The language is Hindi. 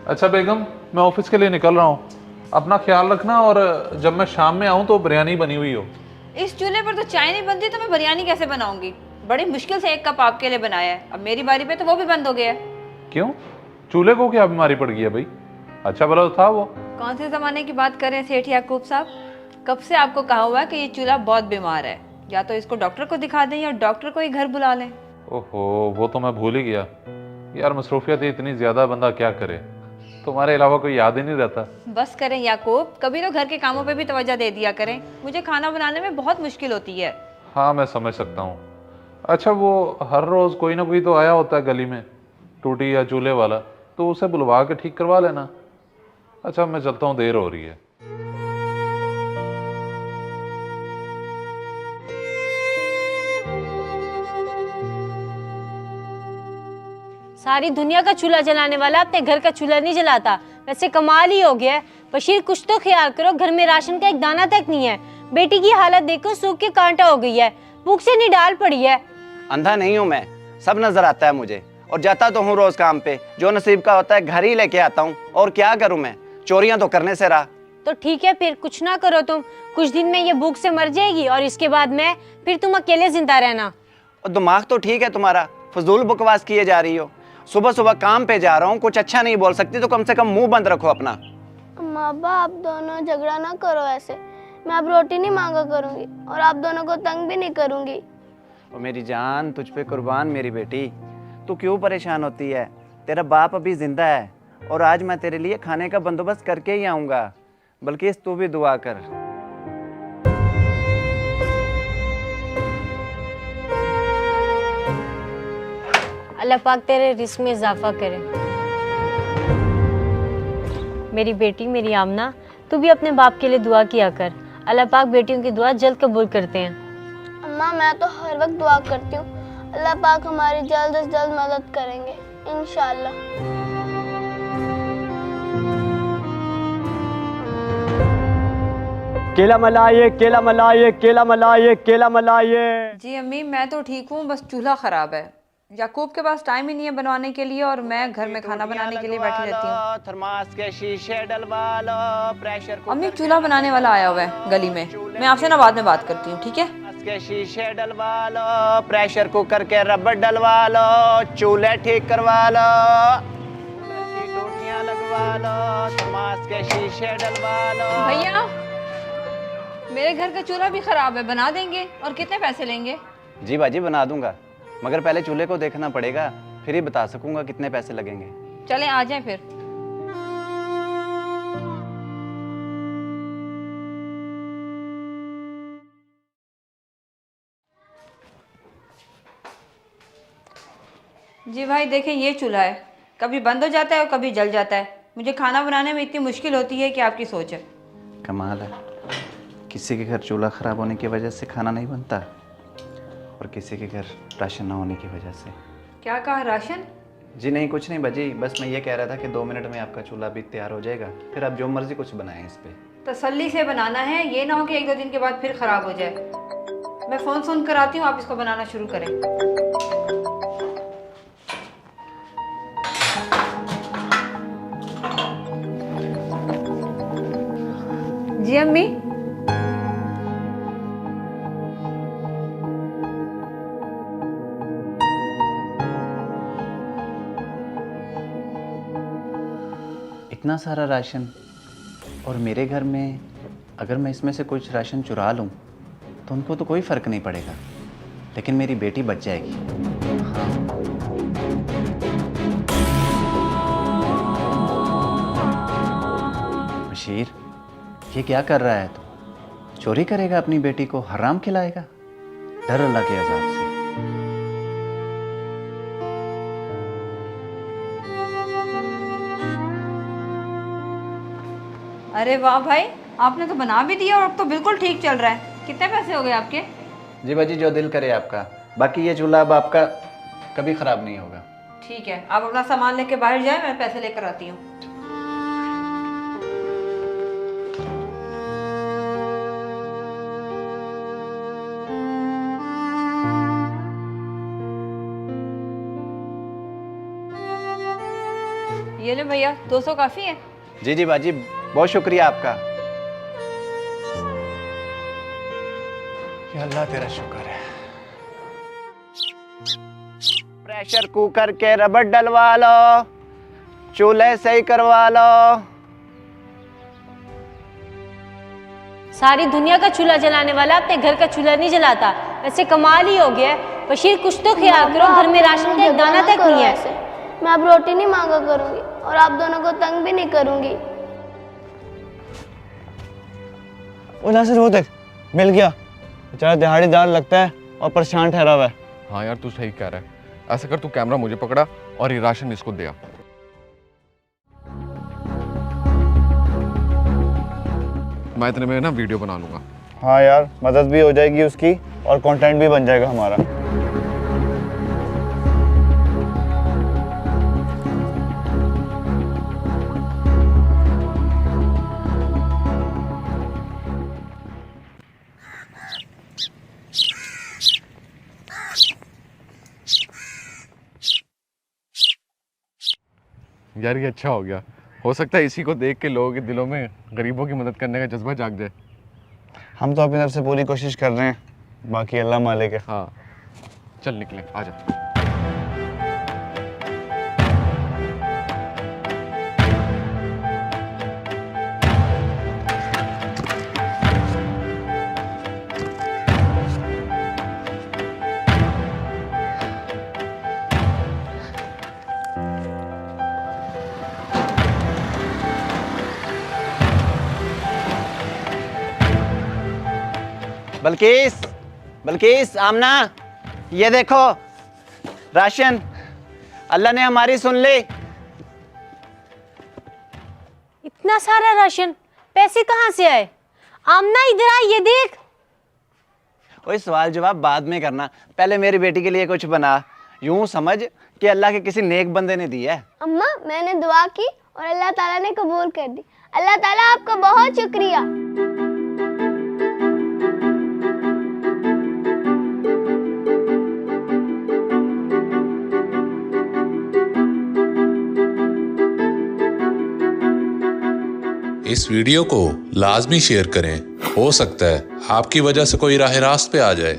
अच्छा बेगम, मैं ऑफिस के लिए निकल रहा हूँ। अपना ख्याल रखना, और जब मैं शाम में आऊँ तो बिरयानी बनी हुई हो। इस चूल्हे पर तो चाय नहीं बनती तो मैं बिरयानी कैसे बनाऊंगी। बड़ी मुश्किल से एक कप आपके लिए बनाया है, अब मेरी बारी पे तो वो भी बंद हो गया है। क्यों? चूल्हे को क्या बीमारी पड़ गई है भाई? अच्छा भला तो था वो। कौन से जमाने की बात कर रहे हैं सेठ याकूब साहब? कब से आपको कहा हुआ है कि ये चूल्हा बहुत बीमार है, या तो इसको डॉक्टर को दिखा दें या डॉक्टर को ही घर बुला लें। ओहो, वो तो मैं भूल ही गया यार। मसरूफियत इतनी ज्यादा, बंदा क्या करे। तुम्हारे अलावा कोई याद ही नहीं रहता। बस करें याकूब, कभी तो घर के कामों पे भी तवज्जो दे दिया करें। मुझे खाना बनाने में बहुत मुश्किल होती है। हाँ, मैं समझ सकता हूँ। अच्छा, वो हर रोज कोई ना कोई तो आया होता है गली में, टूटी या चूल्हे वाला, तो उसे बुलवा के ठीक करवा लेना। अच्छा, मैं चलता हूँ, देर हो रही है। सारी दुनिया का चूल्हा जलाने वाला अपने घर का चूल्हा नहीं जलाता। वैसे कमाल ही हो गया है। बशीर, कुछ तो ख्याल करो, घर में राशन का एक दाना तक नहीं है। बेटी की हालत देखो, सूख के कांटा हो गई है, भूख से निडाल पड़ी है। अंधा नहीं हूँ मैं, सब नजर आता है मुझे। और जाता तो हूँ रोज काम पे, जो नसीब का होता है घर ही लेके आता हूँ। और क्या करूँ मैं, चोरियां तो करने से रहा। तो ठीक है, फिर कुछ ना करो तुम। कुछ दिन में ये भूख से मर जाएगी और इसके बाद मैं, फिर तुम अकेले जिंदा रहना। और दिमाग तो ठीक है तुम्हारा, फजूल बकवास किए जा रही हो। सुबह सुबह काम पे जा रहा हूँ, कुछ अच्छा नहीं बोल सकती तो कम से कम मुंह बंद रखो अपना। अम्मा अब्बा, आप दोनों झगड़ा ना करो ऐसे। मैं अब रोटी नहीं मांगा करूंगी और आप दोनों को तंग भी नहीं करूंगी। और मेरी जान, तुझ पे कुर्बान मेरी बेटी। तू क्यों परेशान होती है? तेरा बाप अभी जिंदा है और आज मैं तेरे लिए खाने का बंदोबस्त करके ही आऊँगा। बल्कि इस तू भी दुआ कर। अल्लाह पाक तेरे रिस्क में इजाफा करे। मेरी बेटी, मेरी आमना, तू भी अपने बाप के लिए दुआ किया कर। अल्लाह पाक बेटियों की दुआ जल्द कबूल करते हैं। अम्मा, मैं तो हर वक्त दुआ करती हूँ। अल्लाह पाक हमारी जल्द से जल्द मदद करेंगे इंशाल्लाह। केला मलाइए, केला मलाइए, केला मलाइए, केला मलाइए। जी अम्मी, मैं तो ठीक हूँ, बस चूल्हा खराब है। याकूब के पास टाइम ही नहीं है बनवाने के लिए और मैं घर में खाना बनाने के लिए बैठी रहती हूँ। थर्मास के शीशे डलवा लो, प्रेशर कुकर अम्मी, चूल्हा बनाने वाला आया हुआ है गली में। मैं आपसे ना बाद में बात करती हूँ, ठीक है? के शीशे डलवा लो, प्रेशर कुकर के रबड़ डलवा लो, चूल्हे ठीक करवा लो, कूलर की टूटियां लगवा लो, थर्मास के शीशे डलवा लो। भैया, मेरे घर का चूल्हा भी खराब है, बना देंगे? और कितने पैसे लेंगे? जी बाजी, बना दूंगा, मगर पहले चूल्हे को देखना पड़ेगा, फिर ही बता सकूंगा कितने पैसे लगेंगे। चलें, आ जाएं फिर। जी भाई देखें, ये चूल्हा है, कभी बंद हो जाता है और कभी जल जाता है। मुझे खाना बनाने में इतनी मुश्किल होती है कि आपकी सोच है। कमाल है, किसी के घर चूल्हा खराब होने की वजह से खाना नहीं बनता और किसी के घर राशन ना होने की वजह से। क्या कहा, राशन? जी नहीं, कुछ नहीं बाजी, बस मैं ये कह रहा था कि 2 मिनट में आपका चूल्हा भी तैयार हो जाएगा, फिर आप जो मर्जी कुछ बनाएं इस पे। तसल्ली से बनाना है, ये ना हो कि 1-2 दिन के बाद फिर खराब हो जाए। मैं फ़ोन कराती हूँ, आप इसको बनाना शुरू करें। जी अम्मी। इतना सारा राशन, और मेरे घर में अगर मैं इसमें से कुछ राशन चुरा लूँ तो उनको तो कोई फ़र्क नहीं पड़ेगा, लेकिन मेरी बेटी बच जाएगी। बशीर, ये क्या कर रहा है तू? चोरी करेगा, अपनी बेटी को हराम खिलाएगा? डर अल्लाह के अज़ाब से। अरे वाह भाई, आपने तो बना भी दिया और अब तो बिल्कुल ठीक चल रहा है। कितने पैसे हो गए आपके? जी बाजी, जो दिल करे आपका। बाकी ये चूल्हा अब आपका कभी ख़राब नहीं होगा। ठीक है, आप अपना सामान लेके बाहर जाए, मैं पैसे लेकर आती हूँ। ये ले ले भैया 200 काफ़ी है। जी जी बाजी, बहुत शुक्रिया आपका। या अल्लाह तेरा शुक्र है। प्रेशर कुकर के रबड़ डलवा लो, चूल्हे सही करवा लो। सारी दुनिया का चूल्हा जलाने वाला अपने घर का चूल्हा नहीं जलाता। वैसे कमाल ही हो गया है। बशीर कुछ तो ख्याल करो, घर में राशन का एक दाना तक नहीं है। मैं अब रोटी नहीं मांगा करूंगी और आप दोनों को तंग भी नहीं करूंगी। ओ नासिर वो देख, मिल गया। बेचारा दिहाड़ीदार लगता है और परेशान ठहरा हुआ है। हाँ यार तू सही कह रहा है। ऐसा कर, तू कैमरा मुझे पकड़ा और ये राशन इसको दे आ। मैं इतने में ना वीडियो बना लूंगा। हाँ यार, मदद भी हो जाएगी उसकी और कंटेंट भी बन जाएगा हमारा। यार ये अच्छा हो गया। हो सकता है इसी को देख के लोगों के दिलों में गरीबों की मदद करने का जज्बा जाग जाए। हम तो अपनी तरफ से पूरी कोशिश कर रहे हैं, बाकी अल्लाह मालिक है। हाँ चल निकले, आजा। बल्किस, बल्किस, आमना, ये देखो राशन। अल्लाह ने हमारी सुन ली। इतना सारा राशन, पैसे कहाँ से आए? आमना इधर आ, ये देख। ओए सवाल जवाब बाद में करना, पहले मेरी बेटी के लिए कुछ बना। यूं समझ कि अल्लाह के किसी नेक बंदे ने दी है। अम्मा, मैंने दुआ की और अल्लाह ताला ने कबूल कर दी। अल्लाह ताला आपका बहुत शुक्रिया। इस वीडियो को लाजमी शेयर करें। हो सकता है आपकी वजह से कोई राह रास्त पे आ जाए।